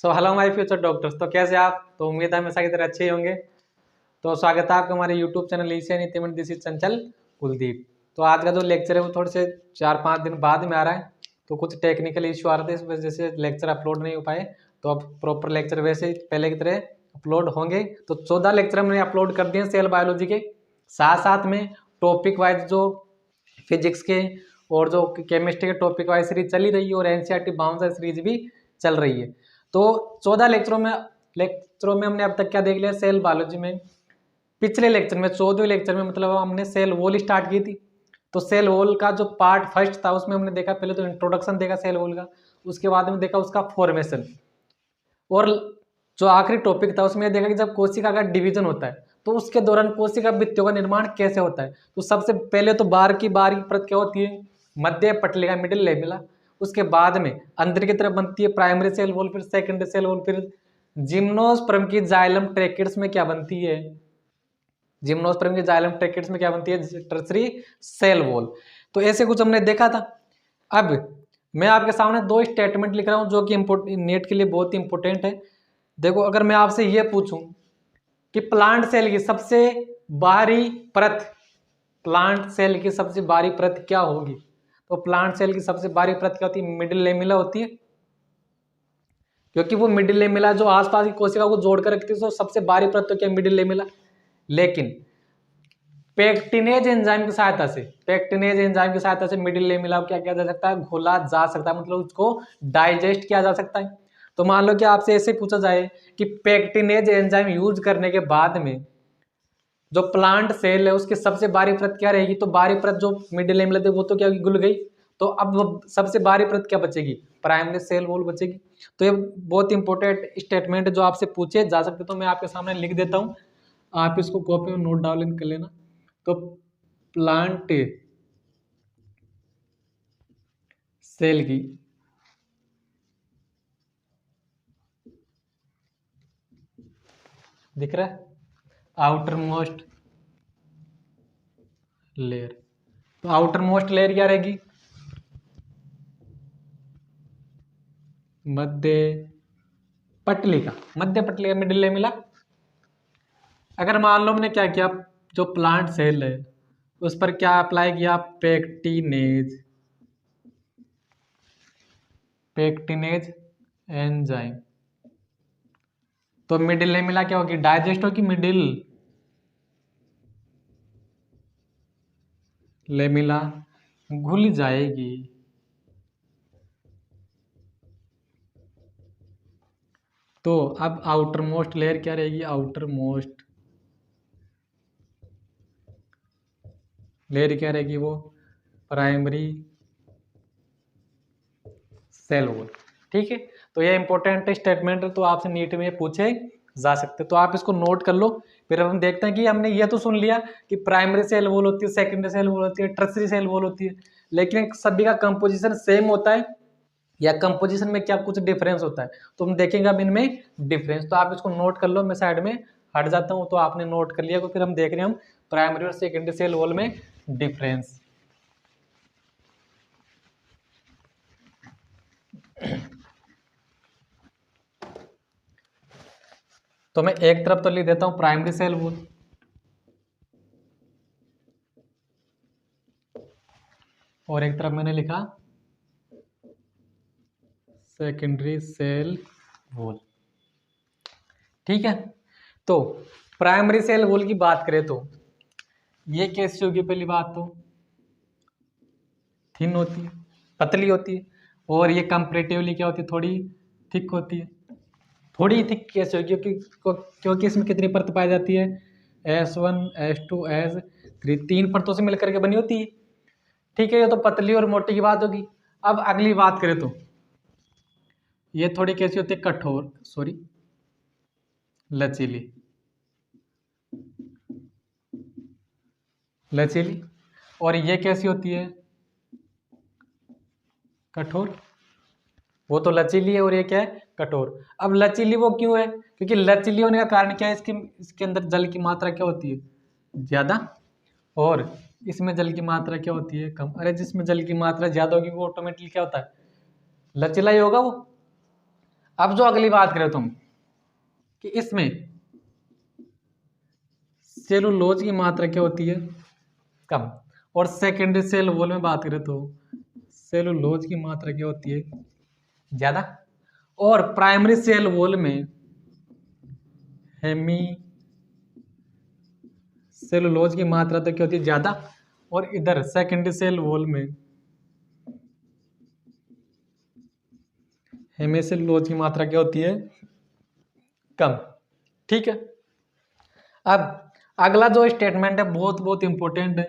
So hello my future doctors. तो कैसे आप? तो उम्मीद है हमेशा की तरह अच्छे ही होंगे। तो स्वागत है आपका हमारे यूट्यूब चैनल ईसे नीतिमंड दिस इज चंचल कुलदीप। तो आज का जो लेक्चर है वो थोड़े से 4-5 दिन बाद में आ रहा है, तो कुछ टेक्निकल इश्यू आ रहे थे, इस वजह से लेक्चर अपलोड नहीं हो पाए। तो अब प्रॉपर लेक्चर वैसे ही पहले की तरह अपलोड होंगे। तो 14 लेक्चर हमने अपलोड कर दिए सेल बायोलॉजी के, साथ साथ में टॉपिक वाइज जो फिजिक्स के और जो केमिस्ट्री के टॉपिक वाइज सीरीज चली रही है और एनसीईआरटी बाउंसर सीरीज भी चल रही है। तो 14 लेक्चरों में हमने अब तक क्या देख लिया सेल बायोलॉजी में। पिछले लेक्चर में 14वें लेक्चर में मतलब हमने सेल वॉल स्टार्ट की थी। तो सेल वॉल का जो पार्ट फर्स्ट था उसमें हमने देखा, पहले तो इंट्रोडक्शन देखा सेल वॉल का, उसके बाद में देखा उसका फॉर्मेशन, और जो आखिरी टॉपिक था उसमें देखा कि जब कोशिका का डिवीजन होता है तो उसके दौरान कोशिका भित्तियों का निर्माण कैसे होता है। तो सबसे पहले तो बाहर की बारीक परत क्या होती है, मध्य पटलिका मिडिल लेमिला। उसके बाद में अंदर की तरफ बनती है प्राइमरी सेल वॉल, फिर सेकेंडरी सेल वॉल, फिर जिम्नोस्पर्म की जाइलम ट्रैकेट्स में क्या बनती है, जिम्नोस्पर्म की जाइलम ट्रैकेट्स में क्या बनती है, टर्सरी सेल वॉल। तो ऐसे कुछ हमने देखा था। अब मैं आपके सामने दो स्टेटमेंट लिख रहा हूं जो कि नेट के लिए बहुत ही इंपॉर्टेंट है। देखो, अगर मैं आपसे ये पूछूं कि प्लांट सेल की सबसे बाहरी परत, प्लांट सेल की सबसे बाहरी परत क्या होगी, तो प्लांट सेल की सबसे बाहरी परत क्या होती है, मिडिल लेमिला होती है, क्योंकि वो मिडिल लेमिला जो आसपास की कोशिका को जोड़कर रखती है, तो सबसे बाहरी परत तो क्या मिडिल लेमिला। लेकिन पेक्टिनेज एंजाइम की सहायता से, पेक्टिनेज एंजाइम की सहायता से मिडिल लेमिला को क्या किया जा सकता है, घोला जा सकता है, मतलब उसको डाइजेस्ट किया जा सकता है। तो मान लो कि आपसे ऐसे पूछा जाए कि पेक्टिनेज एंजाइम यूज करने के बाद में जो प्लांट सेल है उसकी सबसे बाहरी परत क्या रहेगी, तो बाहरी परत जो मिडिल लेमिला थी वो तो क्या गुल गई, तो अब वो सबसे बाहरी परत क्या बचेगी, प्राइमरी सेल वॉल बचेगी। तो ये बहुत इंपॉर्टेंट स्टेटमेंट जो आपसे पूछे जा सकते, तो मैं आपके सामने लिख देता हूँ, आप इसको कॉपी में नोट डाउन कर लेना। तो प्लांट सेल की दिख रहा है आउटर मोस्ट लेयर, तो आउटर मोस्ट लेयर क्या रहेगी, मध्य पटलिका, मध्य पटलिका मिडिल लेमिला। अगर मान लो हमने क्या किया, जो प्लांट सेल है उस पर क्या अप्लाई किया, पेक्टिनेज, पेक्टिनेज एंजाइम, तो मिडिल लेमिला क्या होगी, डाइजेस्ट होगी, मिडिल लेमिला घुल जाएगी। तो अब आउटर मोस्ट लेयर क्या रहेगी, आउटर मोस्ट लेयर क्या रहेगी, वो प्राइमरी सेल वॉल। ठीक है, तो ये इंपॉर्टेंट स्टेटमेंट तो आपसे नीट में पूछे जा सकते, तो आप इसको नोट कर लो। फिर हम देखते हैं कि हमने ये तो सुन लिया कि प्राइमरी सेल वॉल होती है, सेकेंडरी सेल वॉल होती है, टर्सरी सेल वॉल होती है, लेकिन सभी का कंपोजिशन सेम होता है या कंपोजिशन में क्या कुछ डिफरेंस होता है, तो हम देखेंगे अब इनमें डिफरेंस। तो आप इसको नोट कर लो, मैं साइड में हट जाता हूँ, तो आपने नोट कर लिया, तो फिर हम देख रहे हैं हम प्राइमरी और सेकेंडरी सेल वॉल में डिफरेंस। तो मैं एक तरफ तो लिख देता हूं प्राइमरी सेल वॉल, और एक तरफ मैंने लिखा सेकेंडरी सेल वॉल। ठीक है, तो प्राइमरी सेल वॉल की बात करें तो ये कैसी होगी, पहली बात तो थिन होती है, पतली होती है, और ये कंपेरेटिवली क्या होती है, थोड़ी थिक होती है। थोड़ी थिक कैसे होगी, क्योंकि इसमें कितनी परत पाई जाती है, S1 S2 S3, 3 परतों से मिलकर के बनी होती है। ठीक है, ये तो पतली और मोटी की बात होगी। अब अगली बात करें तो ये थोड़ी कैसी होती है, कठोर, सॉरी लचीली, लचीली, और ये कैसी होती है, कठोर। वो तो लचीली है और ये क्या है, कठोर। अब लचीली वो क्यों है, क्योंकि लचीली होने का कारण क्या है, इसके अंदर जल की मात्रा क्या होती है, ज्यादा, और इसमें जल की मात्रा क्या होती है, कम। अरे जिसमें जल की मात्रा ज्यादा होगी वो ऑटोमेटिकली क्या होता है, लचीला ही होगा वो। अब जो अगली बात करें तुम कि इसमें सेलुलोज की मात्रा क्या होती है, कम, और सेकेंडरी सेल वॉल में बात करें तो सेलुलोज की मात्रा क्या होती है, ज्यादा, और प्राइमरी सेल वॉल में हेमी सेलुलोज की मात्रा तो क्या होती है, ज्यादा, और इधर सेकेंडरी सेल वॉल में हेमी सेलुलोज की मात्रा क्या होती है, कम। ठीक है। अब अगला जो स्टेटमेंट है बहुत बहुत इंपॉर्टेंट है।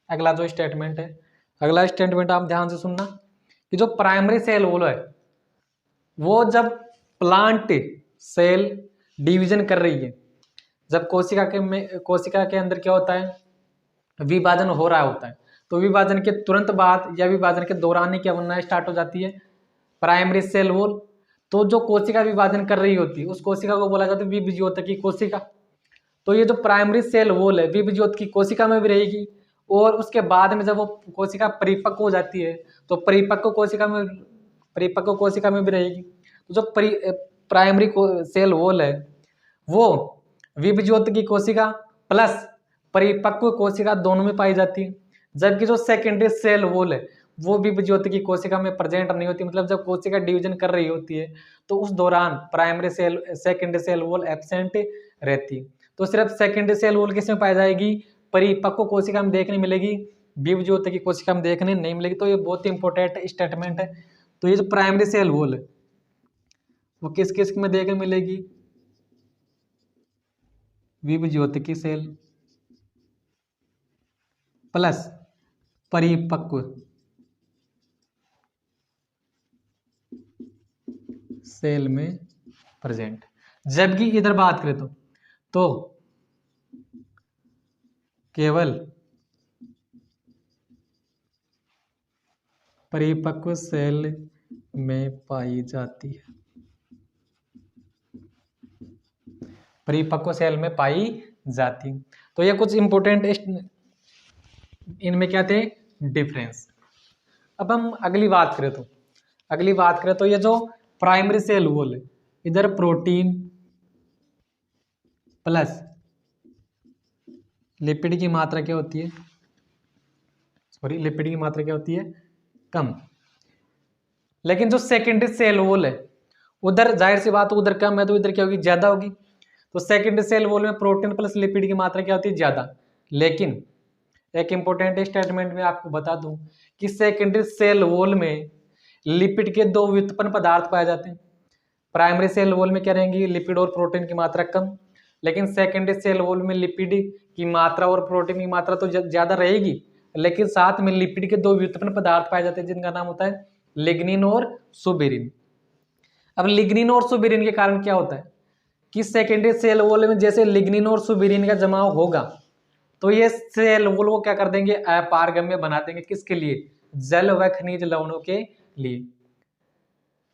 अगला जो स्टेटमेंट है, अगला स्टेटमेंट आप ध्यान से सुनना कि जो प्राइमरी सेल वॉल है वो जब प्लांट सेल डिवीजन कर रही है, जब कोशिका के अंदर क्या होता है, विभाजन हो रहा होता है, तो विभाजन के तुरंत बाद या विभाजन के दौरान ही क्या बनना स्टार्ट हो जाती है, प्राइमरी सेल वॉल। तो जो कोशिका विभाजन कर रही होती है उस कोशिका को बोला जाता है विभज्योतकी कोशिका। तो ये जो प्राइमरी सेल वॉल है विभज्योतकी कोशिका में भी रहेगी, और उसके बाद में जब वो कोशिका परिपक्व हो जाती है तो परिपक्व कोशिका में भी रहेगी। तो जो प्राइमरी सेल वॉल है वो विभज्योतकी कोशिका प्लस परिपक्व कोशिका दोनों में पाई जाती है, जबकि जो सेकेंडरी सेल वॉल है वो विभज्योतकी कोशिका में प्रेजेंट नहीं होती। मतलब जब कोशिका डिवीजन कर रही होती है तो उस दौरान primary cell secondary cell wall absent रहती है। तो सिर्फ सेकेंडरी सेल वॉल किसमें पाई जाएगी, परिपक्व कोशिका में देखने मिलेगी, विभज्योतकी कोशिका में देखने नहीं मिलेगी। तो ये बहुत ही इंपॉर्टेंट स्टेटमेंट है। तो ये जो प्राइमरी सेल वॉल है वो किस किस में देखने मिलेगी, विभज्योतकी सेल प्लस परिपक्व सेल में प्रेजेंट। जबकि इधर बात करें तो केवल परिपक्व सेल में पाई जाती है, परिपक्व सेल में पाई जाती। तो ये कुछ इंपोर्टेंट इनमें क्या थे, डिफरेंस। अब हम अगली बात करें तो ये जो प्राइमरी सेल वॉल है इधर प्रोटीन प्लस लिपिड की मात्रा क्या होती है, लिपिड की मात्रा क्या होती है, कम। लेकिन जो सेकेंडरी सेल वॉल है उधर जाहिर सी बात उधर कम है तो इधर क्या होगी, ज्यादा होगी। तो सेकेंडरी सेल वॉल में प्रोटीन प्लस लिपिड की मात्रा क्या होती है, ज्यादा। लेकिन एक इंपॉर्टेंट स्टेटमेंट में आपको बता दूं कि सेकेंडरी सेल वॉल में लिपिड के दो व्युत्पन्न पदार्थ पाए जाते हैं। प्राइमरी सेल वॉल में क्या रहेंगी, लिपिड और प्रोटीन की मात्रा कम, लेकिन सेकेंडरी सेल वॉल में लिपिड की मात्रा और प्रोटीन की मात्रा तो ज्यादा रहेगी, लेकिन साथ में लिपिड के दो व्युत्पन्न पदार्थ पाए जाते हैं जिनका नाम होता है लिग्निन और सुबेरिन। अब लिग्निन और सुबेरिन के कारण क्या होता है कि सेकेंडरी सेल वॉल में जैसे लिग्निन और सुबेरिन का जमाव होगा तो ये सेल वॉल को क्या कर देंगे, अपारगम्य बना देंगे। किसके लिए, जल व खनिज लवणों के लिए।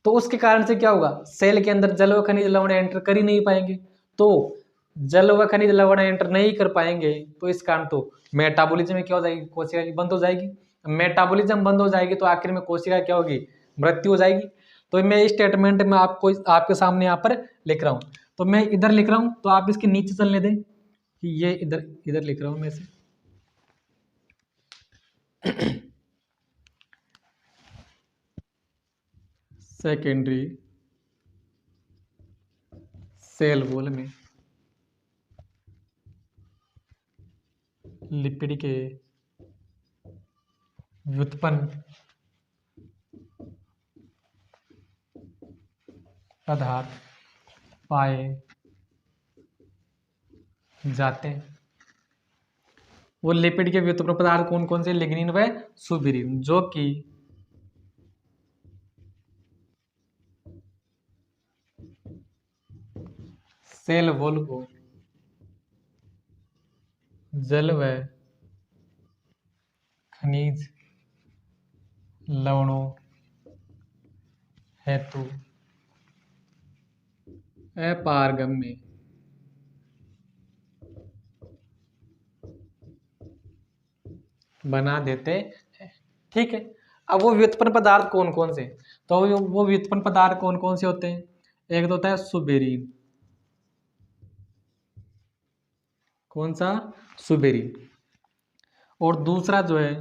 तो उसके कारण से क्या होगा, सेल के अंदर जल व खनिज लवण एंटर कर ही नहीं पाएंगे। तो जल व खनिज लवण एंटर नहीं कर पाएंगे तो इस कारण तो मेटाबॉलिज्म क्या हो जाएगी, कोशिका की बंद हो जाएगी। मेटाबॉलिज्म बंद हो जाएगी तो आखिर में कोशिका क्या होगी, मृत्यु हो जाएगी। तो मैं इस स्टेटमेंट में आपको आपके सामने यहाँ पर लिख रहा हूँ। तो मैं इधर लिख रहा हूँ तो आप इसके नीचे चलने दें कि ये इधर लिख रहा हूँ मैं से सेकेंडरी सेल वॉल में लिपिड के व्युत्पन्न पदार्थ पाए जाते हैं। वो लिपिड के व्युत्पन्न पदार्थ कौन कौन से, लिग्निन व सुबेरिन, जो कि सेल वॉल को जल व खनिज लवणों हेतु अपारगम्य बना देते हैं। ठीक है। अब वो व्युत्पन्न पदार्थ कौन कौन से, तो वो व्युत्पन्न पदार्थ कौन कौन से होते हैं? एक तो होता है सुबेरीन। कौन सा? सुबेरीन। और दूसरा जो है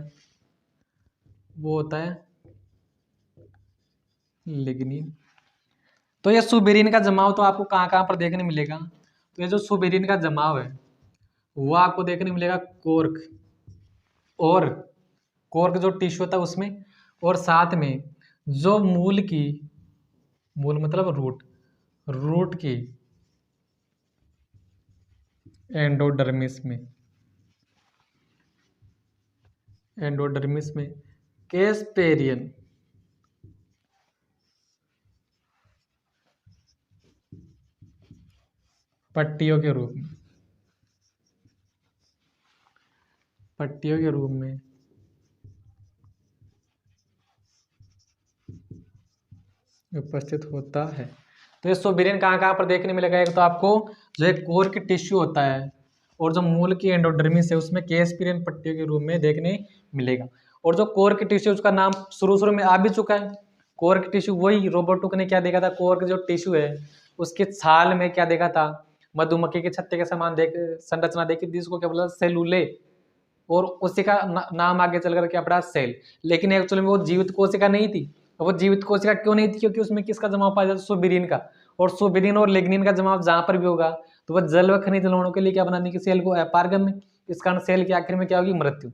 वो होता है लिग्निन। तो ये सुबेरीन का जमाव तो आपको कहाँ कहाँ पर देखने मिलेगा? तो ये जो सुबेरीन का जमाव है वो आपको देखने मिलेगा कोर्क, और कोर्क जो टिश्यू होता है उसमें, और साथ में जो मूल की, मूल मतलब रूट, रूट की एंडोडर्मिस में, एंडोडर्मिस में केस्पेरियन पट्टियों के रूप में, पट्टियों के रूप में उपस्थित होता है। तो ये सोबेरियन कहाँ कहाँ पर देखने मिलेगा? एक तो आपको जो एक कोर की टिश्यू होता है और जो मूल की एंडोडर्मिस है उसमें केस्पिरियन पट्टियों के रूप में देखने मिलेगा। और जो कोर की टिश्यू उसका नाम शुरू में आ भी चुका है, कोर की टिश्यू। वही रॉबर्ट हुक ने क्या देखा था? कोर की जो टिश्यू है उसके छाल में क्या देखा था? मधुमक्खी के छत्ते के समान संरचना देखी थी, जिसको क्या बोला? सेलुले। और उसी का नाम आगे चल कर क्या पड़ा? सेल। लेकिन एक्चुअली में वो जीवित कोशिका नहीं थी। वो जीवित कोशिका क्यों नहीं थी? क्योंकि उसमें किसका जमाव पाया जाता? सुबेरिन का। और सुबेरिन और लिग्निन का जमाव जहां पर भी होगा तो वह जल व खनिज लवणों के लिए क्या बनाने की? सेल को अपारगम में। इस कारण सेल के आखिर में क्या होगी? मृत्यु।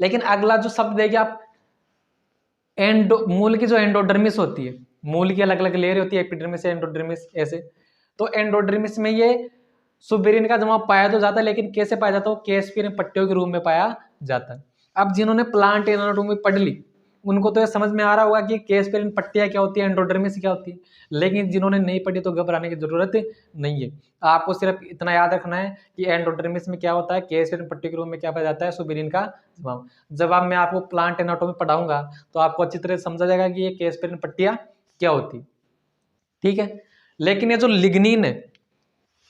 लेकिन अगला जो शब्द देखिए आप, मूल की जो एंडोडर्मिस होती है, मूल की अलग अलग लेयर होती है, एपिडर्मिस, एंडोडर्मिस, ऐसे। तो एंडोडर्मिस में ये सुबेरिन का जमाव पाया तो जाता है, लेकिन कैसे पाया जाता है? केस्पियन पट्टियों के रूप में पाया जाता है। अब जिन्होंने प्लांट एनाटॉमी पढ़ ली उनको तो ये समझ में आ रहा होगा कि केस्पियन पट्टियां क्या होती है, एंडोडर्मिस क्या होती है। लेकिन जिन्होंने नहीं पढ़ी तो घबराने की जरूरत नहीं है। आपको सिर्फ इतना याद रखना है कि एंडोडर्मिस में क्या होता है, केस्पियन पट्टी के रूप में क्या पाया जाता है? सुबेरिन का जमाव। जब आप मैं आपको प्लांट एनाटॉमी पढ़ाऊंगा तो आपको अच्छी तरह समझा जाएगा कि ये केस्पियन पट्टियां क्या होती, ठीक है। लेकिन ये जो लिग्निन है,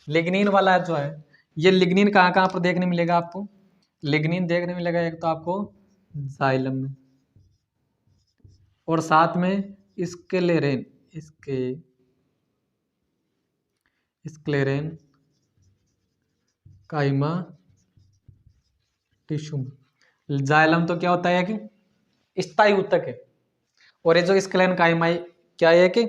लिग्निन वाला जो है, ये लिग्निन कहाँ कहाँ पर देखने मिलेगा आपको? लिग्निन देखने मिलेगा एक तो आपको जाइलम में, और साथ में स्क्लेरेन, इसके स्क्लेरेन काइमा टिश्यू में। जाइलम तो क्या होता है कि स्थायी ऊतक है, और ये जो स्क्लेरेन काइमा क्या है कि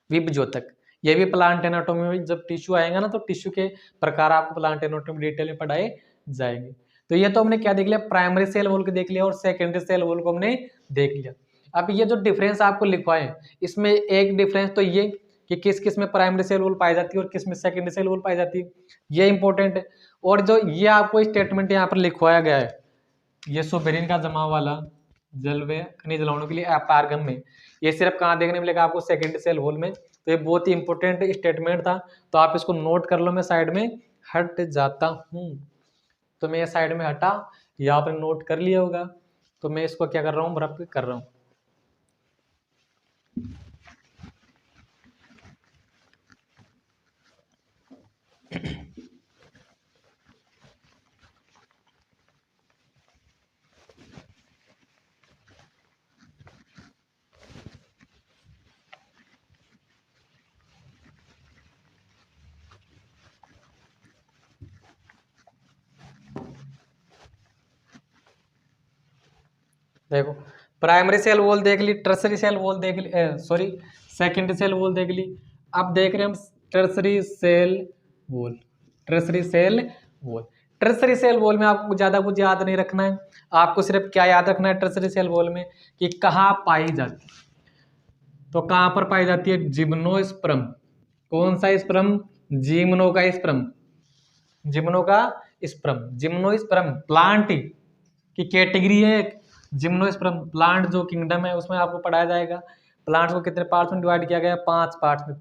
विभज्योतक। ये भी प्लांट एनाटॉमी में जब टिश्यू आएगा ना तो टिश्यू के प्रकार आपको प्लांट एनाटॉमी डिटेल में पढ़ाए जाएंगे। तो ये तो हमने क्या देख लिया? प्राइमरी सेल वॉल को देख लिया और सेकेंडरी सेल वॉल को हमने देख लिया। अब ये जो डिफरेंस आपको लिखवाए इसमें एक डिफरेंस तो ये कि किस किस में प्राइमरी सेल वॉल पाई जाती है और किस में सेकेंडरी सेल वॉल पाई जाती है, ये इंपॉर्टेंट है। और जो ये आपको स्टेटमेंट यहाँ पर लिखवाया गया है, ये सुबेरिन का जमाव वाला जल व खनिज लवणों के लिए अपारगम में, ये सिर्फ कहाँ देखने मिलेगा आपको? सेकेंडरी सेल वॉल में। तो ये बहुत ही इंपॉर्टेंट स्टेटमेंट था, तो आप इसको नोट कर लो। मैं साइड में हट जाता हूँ, तो मैं ये साइड में हटा, यहाँ पर नोट कर लिया होगा। तो मैं इसको क्या कर रहा हूँ? बराबर कर रहा हूँ। देखो, प्राइमरी सेल वॉल देख ली, टर्सरी सेल वॉल देख ली, सॉरी सेकेंडरी सेल वॉल देख ली। अब देख रहे हैं हम tertiary cell wall. Tertiary cell wall, tertiary cell wall में आपको ज्यादा कुछ याद नहीं रखना है। आपको सिर्फ क्या याद रखना है टर्सरी सेल वॉल में? कि कहाँ पाई जाती है। तो कहाँ पर पाई जाती है? जिम्नोस्पर्म। कौन सा स्पर्म? जिम्नो का स्पर्म, जिम्नो का स्पर्म। जिम्नोस्पर्म प्लांट की कैटेगरी है। जिम्नोस्पर्म प्लांट जो किंगडम है उसमें आपको पढ़ाया जाएगा। प्लांट्स को कितने पार्ट्स में डिवाइड किया गया? 5 पार्ट्स में।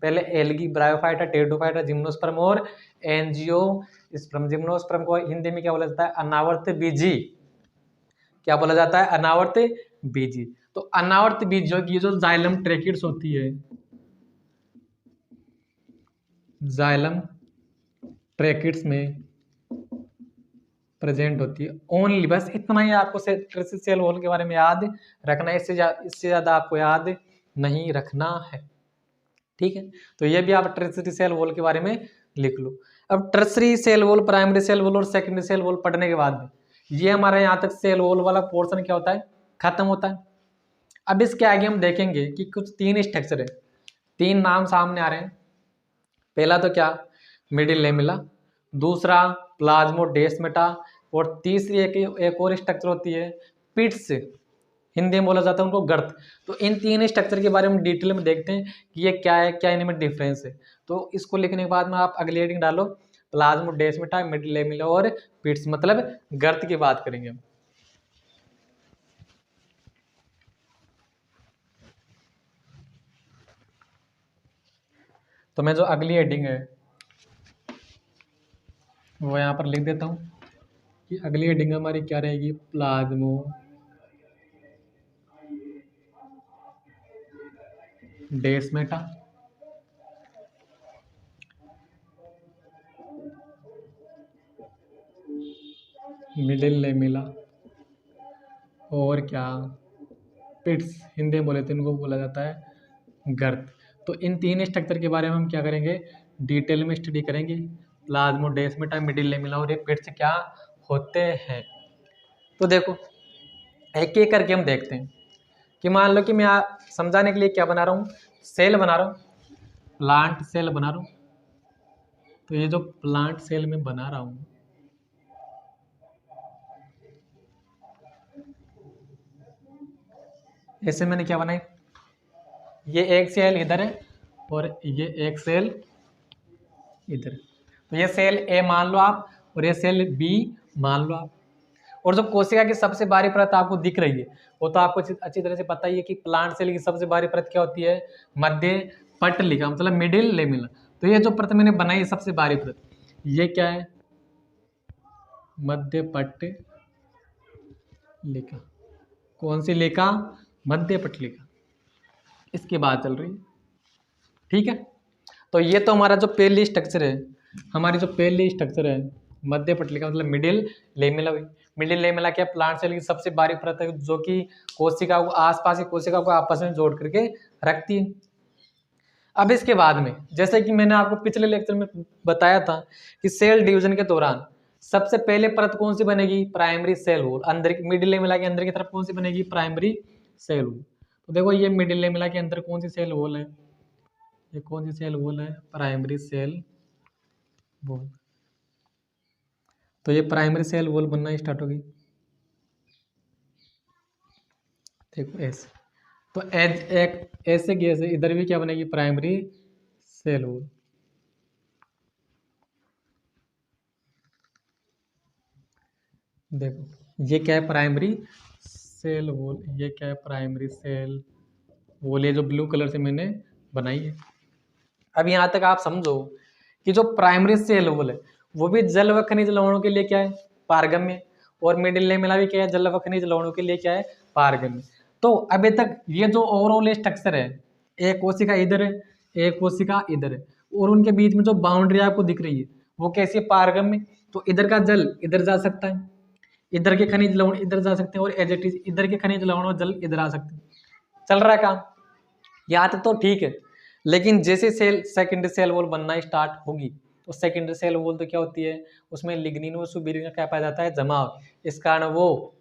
पहले एल्गी, ब्रायोफाइटा, टेरिडोफाइटा, जिम्नोस्पर्म और एंजियोस्पर्म। जिम्नोस्पर्म को हिंदी में क्या बोला जाता है? अनावर्त बीजी। क्या बोला जाता है? अनावर्त बीजी। तो अनावर्त बीजों की जो जाइलम ट्रैकिड्स होती है, जाइलम ट्रैकिड्स में प्रेजेंट होती है ओनली। बस इतना ही आपको ट्रेसी सेल वॉल के बारे में याद रखना है, इससे ज़्यादा आपको याद नहीं रखना है। ठीक है, तो ये भी आप ट्रेसी सेल वॉल के बारे में लिख लो। अब tertiary cell wall, primary cell wall और सेकेंडरी सेल वॉल पढ़ने के बाद ये हमारा यहाँ तक सेल वॉल वाला पोर्शन क्या होता है, खत्म होता है। अब इसके आगे हम देखेंगे कि कुछ 3 स्ट्रक्चर है, 3 नाम सामने आ रहे हैं। पहला तो क्या, मिडिल लेमिला, दूसरा प्लाज्मोडेस्माटा, और तीसरी एक और स्ट्रक्चर होती है पिट्स, हिंदी में बोला जाता है उनको गर्त। तो इन 3 स्ट्रक्चर के बारे में डिटेल में देखते हैं कि ये क्या है, क्या इनमें डिफरेंस है। तो इसको लिखने के बाद में आप अगली हेडिंग डालो, प्लाज्मोडेस्माटा, मिडिल लेमिला और पिट्स, मतलब गर्त की बात करेंगे हम। तो मैं जो अगली हेडिंग है वो यहाँ पर लिख देता हूँ कि अगली हेडिंग हमारी क्या रहेगी, प्लाज्मो डेस्मेटा, मिडिल लेमिला और क्या, पिट्स, हिंदी में बोले तो इनको बोला जाता है गर्त। तो इन 3 स्ट्रक्चर के बारे में हम क्या करेंगे, डिटेल में स्टडी करेंगे। प्लाज्मोडेस्माटा, मिडिल लेमिला और ये पिट्स क्या होते हैं। तो देखो एक एक करके हम देखते हैं कि मान लो कि मैं समझाने के लिए क्या बना रहा हूँ, सेल बना रहा हूँ, प्लांट सेल बना रहा हूँ। तो ये जो प्लांट सेल में बना रहा हूँ, ऐसे मैंने क्या बनाई, ये एक सेल इधर है और ये एक सेल इधर। तो ये सेल ए मान लो आप और ये सेल बी मान लो आप। और जो कोशिका की सबसे बाहरी परत आपको दिख रही है वो तो आपको अच्छी तरह से पता ही है कि प्लांट सेल की सबसे बाहरी परत क्या होती है, मध्य पटलिका, मतलब मिडिल लेमिला। तो ये जो परत मैंने बनाई है सबसे बाहरी परत, ये क्या है, मध्य पटलिका। कौन सी लेखा, मध्य पटलिका, इसकी बात चल रही है। ठीक है, तो ये तो हमारा जो पहली स्ट्रक्चर है, हमारी जो पहली स्ट्रक्चर है मध्य पटलिका मतलब मिडिल लेमिला। मिडिल लेमिला क्या, प्लांट सेल की सबसे बारीक परत है जो कि कोशिका को, आसपास की कोशिका को आपस में जोड़ करके रखती है। अब इसके बाद में जैसे कि मैंने आपको पिछले लेक्चर में बताया था कि सेल डिवीजन के दौरान सबसे पहले परत कौन सी बनेगी, प्राइमरी सेल वॉल। अंदर मिडिल लेमिला के अंदर की तरफ कौन सी बनेगी, प्राइमरी सेल वॉल। तो देखो ये मिडिल लेमिला के अंदर कौन सी सेल वॉल है, ये कौन सी सेल वॉल है, प्राइमरी सेल वॉल। तो ये प्राइमरी सेल वॉल बनना स्टार्ट होगी, देखो ऐसे। तो एक ऐसे की ऐसे इधर भी क्या बनेगी, प्राइमरी सेल वॉल। देखो ये क्या है, प्राइमरी सेल वॉल, ये क्या है, प्राइमरी सेल वॉल, ये जो ब्लू कलर से मैंने बनाई है। अब यहाँ तक आप समझो कि जो प्राइमरी सेल वॉल है वो भी जल व खनिज लवणों के लिए क्या है, पारगम्य, और मिडिल लेमिला भी क्या है, जल व खनिज लवणों के लिए क्या है, पारगम्य। तो अभी तक ये जो ओवरऑल स्ट्रक्चर है, एक कोशिका इधर है, एक कोशिका इधर है, और उनके बीच में जो बाउंड्री आपको दिख रही है वो कैसी है, पारगम्य। तो इधर का जल इधर जा सकता है, इधर के खनिज लवण इधर जा सकते हैं, और एज इट इज इधर के खनिज लवण और जल इधर आ सकते हैं। चल रहा है काम, यहाँ तक तो ठीक है। लेकिन जैसे सेल सेकेंडरी सेल वॉल बनना स्टार्ट होगी तो सेकेंडरी सेल वॉल तो क्या होती है, उसमें लिग्निन व सुबेरिन का क्या पाया जाता है, जमाव। इस कारण वो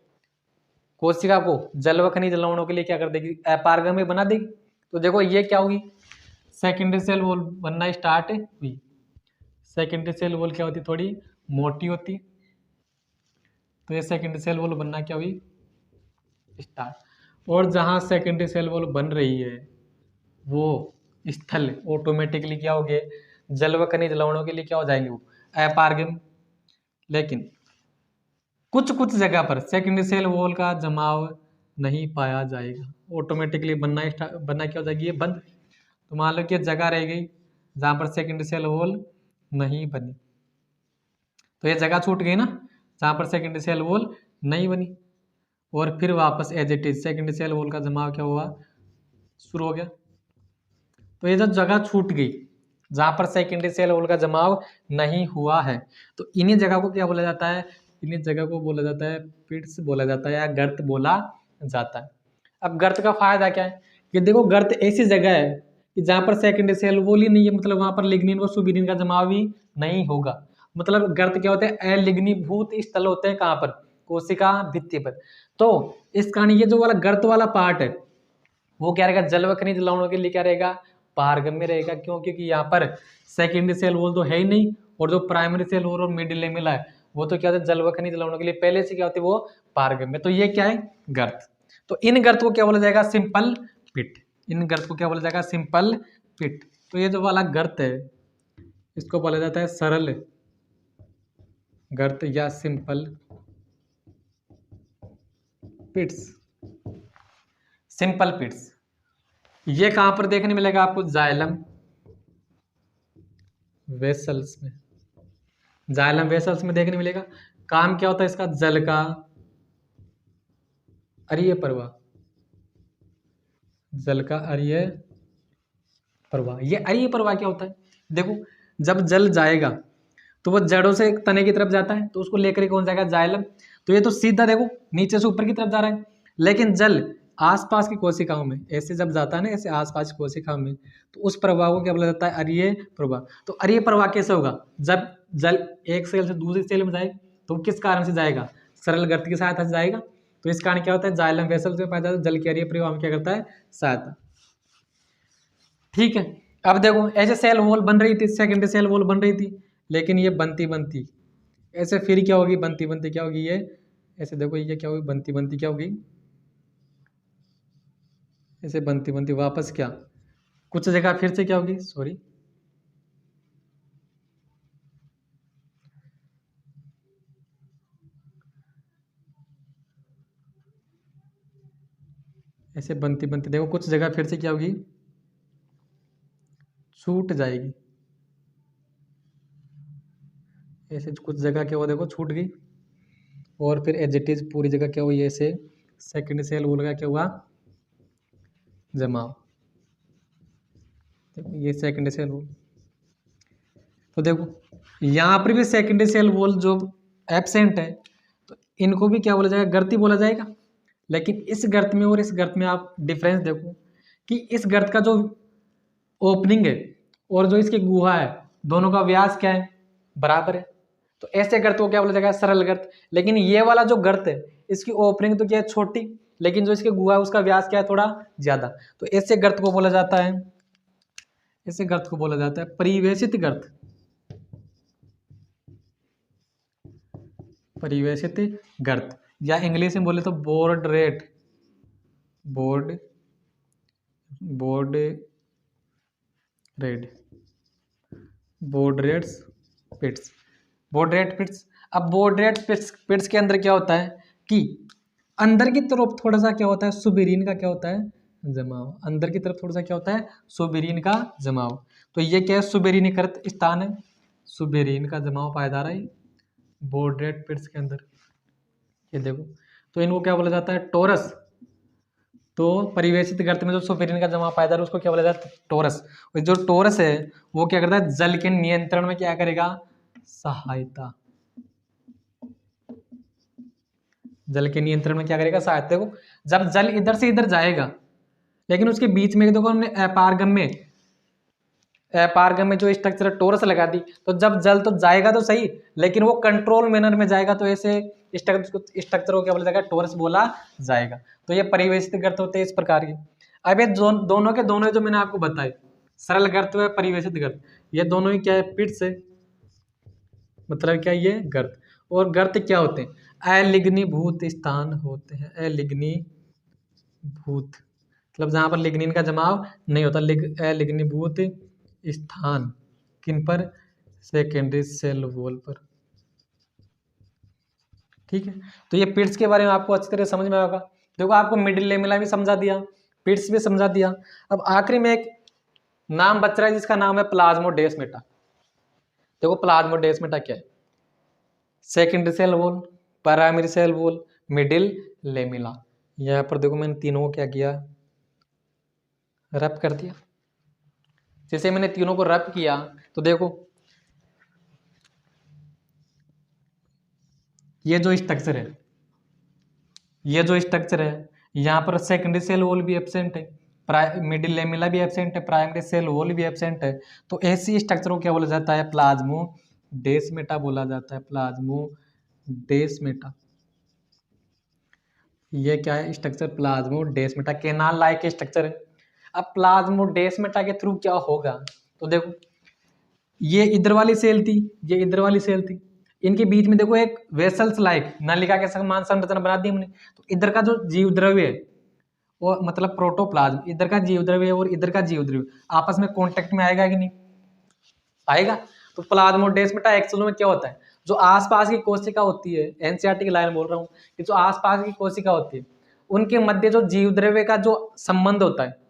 कोशिका को जल व खनिज लवणों के लिए क्या कर देगी, अपारगम्य बना देगी। तो देखो ये क्या होगी, सेकेंडरी सेल वॉल बनना स्टार्ट हुई। सेकेंडरी सेल वॉल क्या होती, थोड़ी मोटी होती। तो ये सेकेंडरी सेल वॉल बनना क्या हुई, स्टार्ट। और जहाँ सेकेंडरी सेल वॉल बन रही है वो स्थल ऑटोमेटिकली क्या हो गए, जल व खनिज लवणों के लिए क्या हो जाएंगे, वो अपारगम्य। लेकिन कुछ कुछ जगह पर सेकेंडरी सेल वॉल का जमाव नहीं पाया जाएगा, ऑटोमेटिकली बनना क्या हो जाएगी, ये बंद। तो मान लो कि जगह रह गई जहाँ पर सेकेंडरी सेल वॉल नहीं बनी, तो ये जगह छूट गई ना जहाँ पर सेकेंडरी सेल वॉल नहीं बनी, और फिर वापस as it is secondary cell wall का जमाव क्या हुआ, शुरू हो गया। तो ये जो जगह छूट गई जहाँ पर सेकेंडरी सेल वॉल का जमाव नहीं हुआ है, तो इन्हीं जगह को क्या बोला जाता है, इन जगह को बोला जाता है पिट्स बोला जाता है या गर्त बोला जाता है। अब गर्त का फायदा क्या है कि देखो गर्त ऐसी जगह है कि जहाँ पर सेकेंडरी सेल वॉल ही नहीं है, मतलब वहां पर लिग्निन और सुबिरिन का जमाव ही नहीं होगा। मतलब गर्त क्या होते हैं, अलिग्नीभूत स्थल होते हैं कहाँ पर, कोशिका भित्ति पर। तो इस कारण ये जो वाला गर्त वाला पार्ट है वो क्या रहेगा, जल व खनिज लवणों के लिए क्या रहेगा, पारगम्य रहेगा। क्यों, क्योंकि यहाँ पर सेकेंडरी सेल वॉल तो है ही नहीं, और जो प्राइमरी सेल वॉल और मिडिल लेमिला है वो तो क्या होता है, जल व खनिज लवणों के लिए पहले से क्या होती है, वो पारगम्य। तो ये क्या है, गर्त। तो इन गर्त को क्या बोला जाएगा, सिंपल पिट। इन गर्त को क्या बोला जाएगा, सिंपल पिट। तो ये जो वाला गर्त है इसको बोला जाता है सरल गर्त या सिंपल पिट्स, सिंपल पिट्स। ये कहां पर देखने मिलेगा आपको, जाइलम वेसल्स में, जाइलम वेसल्स में देखने मिलेगा। काम क्या होता है इसका, जल का अरीय प्रवाह, जल का अरीय प्रवाह। ये अरीय प्रवाह क्या होता है, देखो जब जल जाएगा तो वो जड़ों से तने की तरफ जाता है, तो उसको लेकर कौन जाएगा, जाइलम। तो ये तो सीधा देखो नीचे से ऊपर की तरफ जा रहा है, लेकिन जल आसपास की कोशिकाओं में ऐसे जब जाता है ना, ऐसे आसपास की कोशिकाओं में, तो उस प्रवाह को क्या बोला जाता है, अरीय प्रवाह। तो अरीय प्रवाह कैसे होगा, जब जल एक सेल से दूसरी सेल में जाए तो किस कारण से जाएगा, सरल गर्त की सहायता से जाएगा। तो इस कारण क्या होता है, जाइलम वेसल से पैदा जल के अरीय प्रवाह में क्या करता है, सहायता। ठीक है, अब देखो ऐसे सेल वॉल बन रही थी, सेकेंडरी सेल वॉल बन रही थी, लेकिन ये बनती बनती ऐसे फिर क्या होगी, बनती बनती क्या होगी, ये ऐसे देखो ये क्या होगी, बनती बनती क्या होगी, ऐसे बनती बनती वापस क्या, कुछ जगह फिर से क्या होगी, सॉरी ऐसे बनती बनती देखो कुछ जगह फिर से क्या होगी, छूट जाएगी। ऐसे कुछ जगह क्या हुआ, देखो छूट गई, और फिर एज इट इज पूरी जगह क्या हुई, ऐसे सेकंड सेल वॉल का क्या हुआ, जमाव। देखो ये सेकंड सेल वॉल, तो देखो यहाँ पर भी सेकेंडरी सेल वॉल जो एब्सेंट है, तो इनको भी क्या बोला जाएगा, गर्ती बोला जाएगा। लेकिन इस गर्त में और इस गर्त में आप डिफरेंस देखो कि इस गर्त का जो ओपनिंग है और जो इसकी गुहा है, दोनों का व्यास क्या है, बराबर है। तो ऐसे गर्त को क्या बोला जाएगा, सरल गर्त। लेकिन ये वाला जो गर्त है इसकी ओपनिंग तो क्या है, छोटी, लेकिन जो इसकी गुहा है उसका व्यास क्या है, थोड़ा ज्यादा। तो ऐसे गर्त को बोला जाता है, ऐसे गर्त को बोला जाता है परिवेशित गर्त, परिवेशित गर्त, या इंग्लिश में बोले तो board rate, board board red, board rates pits, board rate pits. अब बोर्ड रेट पिट्स पिट्स के अंदर क्या होता है कि अंदर की तरफ थोड़ा सा क्या होता है, सुबिरीन का क्या होता है, जमाव। अंदर की तरफ थोड़ा सा क्या होता है, सुबिरीन का जमाव। तो ये क्या है, सुबेरीनीकृत स्थान है, सुबेरीन का जमाव पाया जा रहा है बोर्ड रेट पिट्स के अंदर। ये देखो, तो इनको क्या बोला जाता है, टोरस। तो परिवेशित गर्त में जो सुपेरिन का जमा पाया जा रहा है उसको क्या बोला जाता है, टोरस। और जो टोरस है वो क्या करता है, जल के नियंत्रण में क्या करेगा, सहायता, जल के नियंत्रण में क्या करेगा, सहायता। देखो जब जल इधर से इधर जाएगा, लेकिन उसके बीच में देखो हमने अपारगम में जो स्ट्रक्चर टोरस लगा दी, तो जब जल तो जाएगा तो सही, लेकिन वो कंट्रोल मैनर में जाएगा, तो ऐसे स्ट्रक्चर को क्या बोला जाएगा, टोरस बोला जाएगा। तो ये परिवेशित गर्त होते हैं इस प्रकार के। अब ये दोनों के दोनों जो मैंने आपको बताए, सरल गर्त व परिवेशित गर्त, ये दोनों ही क्या है, पिट्स है। मतलब क्या, ये गर्त। और गर्त क्या होते हैं, अलिग्नीभूत स्थान होते हैं, अलिग्नीभूत मतलब जहां पर लिग्निन का जमाव नहीं होता, अलिग्नीभूत स्थान किन पर, सेकेंडरी सेल वॉल पर। ठीक है, तो ये पिट्स के बारे में आपको अच्छी तरह समझ में आएगा। देखो आपको मिडिल लेमिला भी समझा दिया, पिट्स भी समझा दिया। अब आखिरी में एक नाम बच रहा है जिसका नाम है प्लाज्मोडेस्माटा। देखो प्लाज्मोडेस्माटा क्या है, secondary cell wall, primary cell wall, middle lamella. यहाँ पर देखो मैंने तीनों को क्या किया, रब कर दिया। जैसे मैंने तीनों को रब किया तो देखो ये जो स्ट्रक्चर है, ये जो स्ट्रक्चर है, यहाँ पर सेकेंडरी सेल वॉल भी एब्सेंट है, मिडिल लेमिला भी एब्सेंट है, प्राइमरी सेल वॉल भी एब्सेंट है। तो ऐसी स्ट्रक्चर को क्या बोला जाता है? प्लाज्मोडेस्माटा बोला जाता है, प्लाज्मोडेस्माटा। ये क्या है structure? Plasmodesmata, canal like structure है। अब प्लाज्मोडेस्माटा के थ्रू क्या होगा? तो देखो, ये इधर वाली सेल थी, ये इधर वाली सेल थी, इनके बीच में देखो एक वेसल्स लाइक नलिका के समान संरचना बना दी हमने। तो इधर का जो जीव द्रव्य है वो मतलब प्रोटोप्लाज्म, इधर का जीव द्रव्य और इधर का जीव द्रव्य आपस में कांटेक्ट में आएगा कि नहीं आएगा? तो प्लाज्मोडेस्माटा एक्चुअल में क्या होता है? जो आसपास की कोशिका होती है, एनसीईआरटी की लाइन बोल रहा हूँ, कि जो आसपास की कोशिका होती है उनके मध्य जो जीव द्रव्य का जो संबंध होता है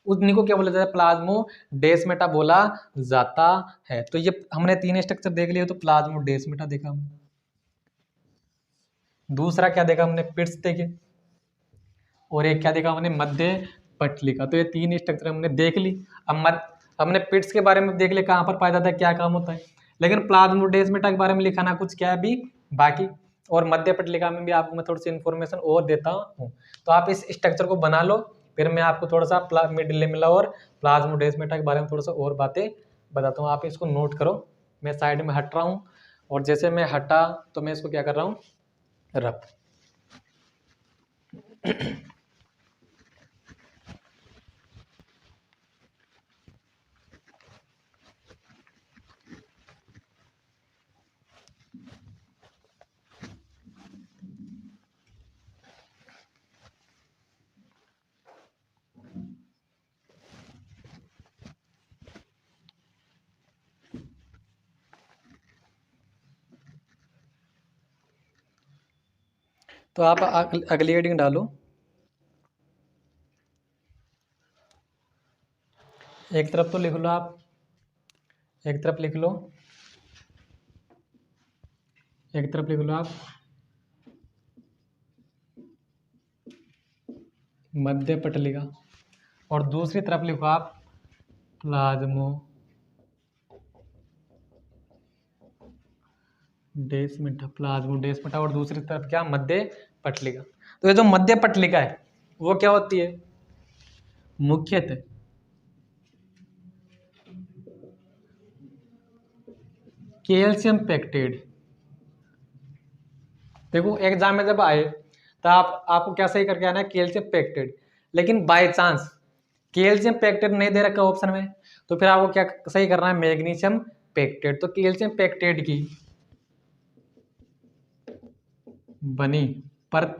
उन्हीं को क्या बोला जाता है? प्लाज्मोडेस्माटा बोला जाता है। तो ये हमने तीन स्ट्रक्चर देख लिए। तो प्लाज्मोडेस्माटा देखा हमने, दूसरा क्या देखा हमने? पिट्स देखे, और एक क्या देखा हमने? मध्य पटलिका। तो ये तीन स्ट्रक्चर हमने देख ली। अब हमने पिट्स के बारे में देख लिया, कहाँ पर पाया जाता है, क्या काम होता है। लेकिन प्लाज्मोडेस्माटा के बारे में लिखाना कुछ क्या है अभी बाकी, और मध्य पटलिका में भी आपको मैं थोड़ी सी इन्फॉर्मेशन और देता हूँ। तो आप इस स्ट्रक्चर को बना लो, फिर मैं आपको थोड़ा सा मिडिल लेमिला और प्लाज्मोडेस्माटा के बारे में थोड़ा सा और बातें बताता हूँ। आप इसको नोट करो। मैं साइड में हट रहा हूँ, और जैसे मैं हटा तो मैं इसको क्या कर रहा हूँ? रब। तो आप अगली हेडिंग डालो। एक तरफ तो लिख लो आप, एक तरफ लिख लो, एक तरफ लिख लो आप मध्य पटलिका, और दूसरी तरफ लिखो आप प्लाज्मोडेस्माटा, और दूसरी तरफ क्या? मध्य पटलिका। तो ये जो मध्य पटलिका है वो क्या होती है? मुख्यतः कैल्शियम पैक्टेड। देखो एग्जाम में जब आए तो आपको क्या सही करके आना है? कैल्शियम पैक्टेड। लेकिन बाय चांस कैल्शियम पैक्टेड नहीं दे रखा ऑप्शन में, तो फिर आपको क्या सही करना है? मैग्नीशियम पैक्टेड। तो कैल्शियम पैक्टेड की बनी परत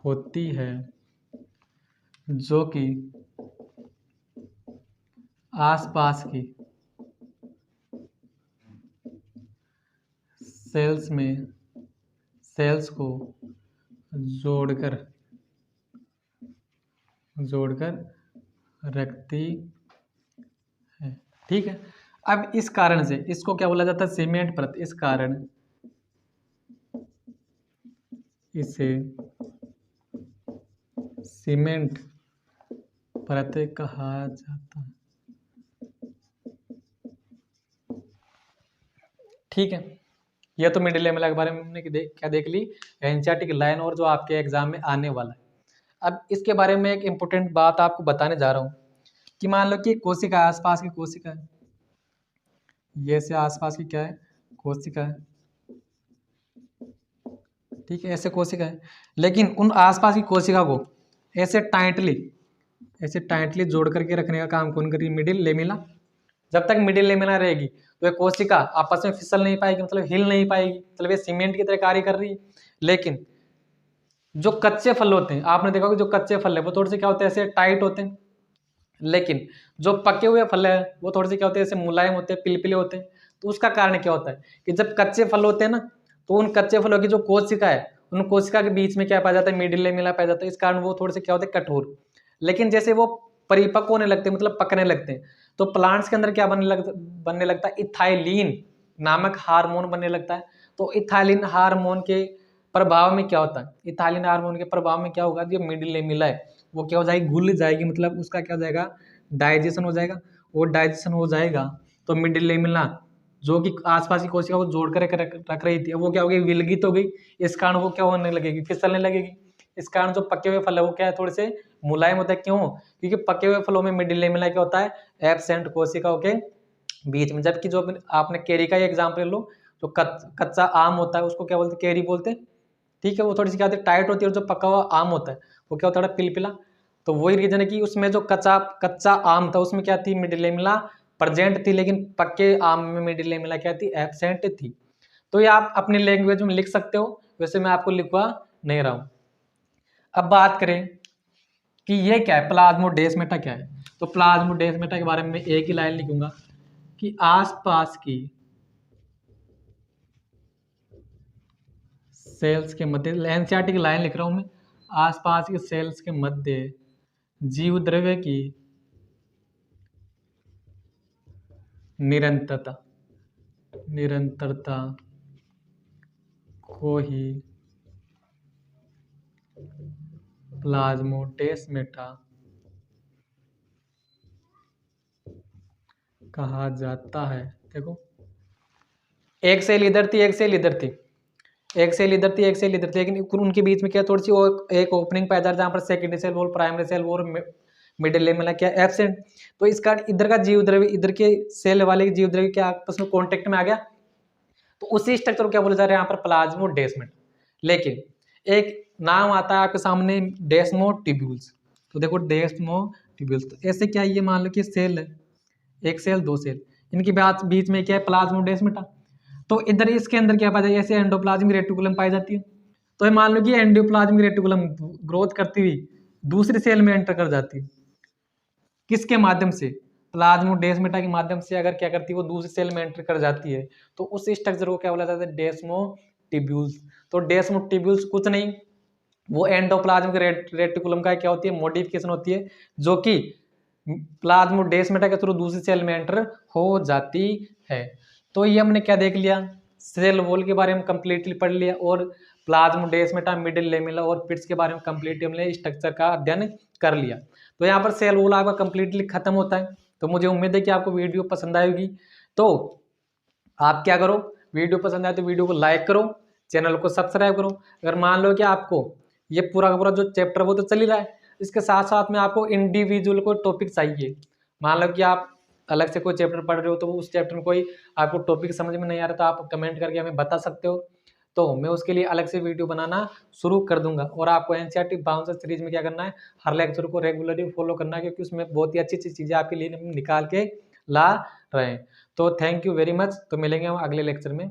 होती है जो कि आसपास की सेल्स को जोड़कर रखती है। ठीक है। अब इस कारण से इसको क्या बोला जाता है? सीमेंट परत। इस कारण इसे सीमेंट परत कहा जाता है। ठीक है। यह तो मिडिल लेवल के बारे में हमने क्या देख ली? एनसीईआरटी की लाइन, और जो आपके एग्जाम में आने वाला है। अब इसके बारे में एक इम्पोर्टेंट बात आपको बताने जा रहा हूँ कि मान लो कि कोशिका, आसपास की कोशिका है, ये से आसपास की क्या है? कोशिका है। ठीक है, ऐसे कोशिका है, लेकिन उन आसपास की कोशिका को ऐसे टाइटली जोड़ करके रखने का काम कौन करेगी? Middle lamella. जब तक मिडिल लेमिला रहेगी तो ये कोशिका आपस में फिसल नहीं पाएगी, मतलब हिल नहीं पाएगी, मतलब ये सीमेंट की तरह कार्य कर रही है। लेकिन जो कच्चे फल होते हैं, आपने देखा कि जो कच्चे फल है वो थोड़े से क्या होते हैं? ऐसे टाइट होते हैं। लेकिन जो पके हुए फल है वो थोड़े से क्या होते हैं? ऐसे मुलायम होते हैं, पिलपिले होते हैं। तो उसका कारण क्या होता है कि जब कच्चे फल होते हैं ना, तो उन कच्चे फलों की जो कोशिका है, उन कोशिका के बीच में क्या पाया जाता है? मिडिल लेमिला पाया जाता है। इस कारण वो थोड़े से क्या होते हैं? कठोर। लेकिन जैसे वो परिपक्व होने लगते हैं, मतलब पकने लगते हैं, तो प्लांट्स के अंदर क्या बनने लगता है? इथाइलिन नामक हार्मोन बनने लगता है। तो इथाइलिन हार्मोन के प्रभाव में क्या होता है? इथाइलिन हार्मोन के प्रभाव में क्या होगा? जो मिडिल लेमिला है वो क्या हो जाएगी? घुल जाएगी, मतलब उसका क्या हो जाएगा? डाइजेशन हो जाएगा। और डाइजेशन हो जाएगा तो मिडिल लेमिला जो कि आसपास की कोशिका को जोड़ कर रख रही थी, वो क्या हो गई, विलगित हो गई। इस कारण वो क्या होने लगेगी, फिसलने लगेगी। इस कारण जो पके हुए फल है वो क्या है, थोड़े से मुलायम होता है। क्यों? क्योंकि पके हुए फलों में मिडिल लेमिला क्या होता है, एब्सेंट कोशिकाओं के बीच में। जबकि जो आपने केरी का एग्जाम्पल ले लो, जो कच्चा आम होता है उसको क्या बोलते हैं, केरी बोलते हैं। ठीक है, वो थोड़ी सी क्या होती है, टाइट होती है। और जो पका हुआ आम होता है वो क्या होता है, पिलपिला। तो वही रीजन है कि उसमें जो कच्चा कच्चा आम था उसमें क्या थी, मिडिल लेमिला प्रेजेंट थी, लेकिन पक्के आम में मिडिल लेमिला क्या थी, एब्सेंट थी। तो ये आप अपनी लैंग्वेज में लिख सकते हो, वैसे मैं आपको लिखवा नहीं रहा हूं। अब बात करें कि ये क्या है, प्लाज्मोडेस्माटा क्या है। तो प्लाज्मोडेस्माटा के बारे में एक ही लाइन लिखूंगा कि आसपास की सेल्स के मध्य, एनसीईआरटी की लाइन लिख रहा हूं मैं, आसपास के सेल्स के मध्य जीव द्रव्य की निरंतरता को ही प्लाज्मोडेस्माटा कहा जाता है। देखो, एक सेल इधर थी, एक सेल इधर थी, एक सेल इधर थी, एक सेल इधर थी, लेकिन उनके बीच में क्या थोड़ी सी एक ओपनिंग पैदा जहां पर secondary cell wall, primary cell wall, middle lamella क्या एब्सेंट। तो इसका इधर का जीव द्रव्य इधर के सेल वाले जीव द्रव्य क्या आपस में कॉन्टेक्ट में आ गया, तो उसी स्ट्रक्चर को क्या बोला जा रहा है यहाँ पर, प्लाज्मोडेस्माटा। लेकिन एक नाम आता है आपके सामने, डेस्मोटिब्यूल्स। तो देखो डेस्मोटिब्यूल्स, तो ऐसे क्या है, ये मान लो कि सेल है, एक सेल दो सेल, इनके बीच में क्या है, प्लाज्मोडेस्माटा। तो इधर इसके अंदर क्या पाया जाए, ऐसे एंडोप्लाज्मिक रेटिकुलम पाई जाती है। तो ये मान लो कि एंडोप्लाज्मिक रेटिकुलम ग्रोथ करती हुई दूसरी सेल में एंटर कर जाती है, किसके माध्यम से, प्लाज्मोडेस्माटा के माध्यम से। अगर क्या करती है, वो दूसरी सेल में एंटर कर जाती है, तो उस स्ट्रक्चर को क्या बोला जाता है, डेस्मोटिब्यूल्स। तो डेस्मोटिब्यूल्स कुछ नहीं, वो एंडोप्लाज्मिक रेटिकुलम का क्या होती है, मॉडिफिकेशन होती है, जो कि प्लाज्मोडेस्माटा के थ्रू दूसरी सेल में एंटर हो जाती है। तो ये हमने क्या देख लिया, सेल वॉल के बारे में कंप्लीटली पढ़ लिया, और प्लाज्मोडेस्माटा, मिडिल लेमिला और पिट्स के बारे में कंप्लीटली हमने स्ट्रक्चर का अध्ययन कर लिया। तो यहाँ पर सेल वॉल आपका कंप्लीटली खत्म होता है। तो मुझे उम्मीद है कि आपको वीडियो पसंद आएगी। तो आप क्या करो, वीडियो पसंद आए तो वीडियो को लाइक करो, चैनल को सब्सक्राइब करो। अगर मान लो कि आपको ये पूरा का पूरा जो चैप्टर वो तो चल ही रहा है, इसके साथ साथ में आपको इंडिविजुअल कोई टॉपिक चाहिए, मान लो कि आप अलग से कोई चैप्टर पढ़ रहे हो, तो उस चैप्टर में कोई आपको टॉपिक समझ में नहीं आ रहा, तो आप कमेंट करके हमें बता सकते हो। तो मैं उसके लिए अलग से वीडियो बनाना शुरू कर दूंगा। और आपको एनसीईआरटी बाउंसर सीरीज में क्या करना है, हर लेक्चर को रेगुलरली फॉलो करना है, क्योंकि उसमें बहुत ही अच्छी अच्छी चीज़ें आपके लिए निकाल के ला रहे हैं। तो थैंक यू वेरी मच। तो मिलेंगे हम अगले लेक्चर में।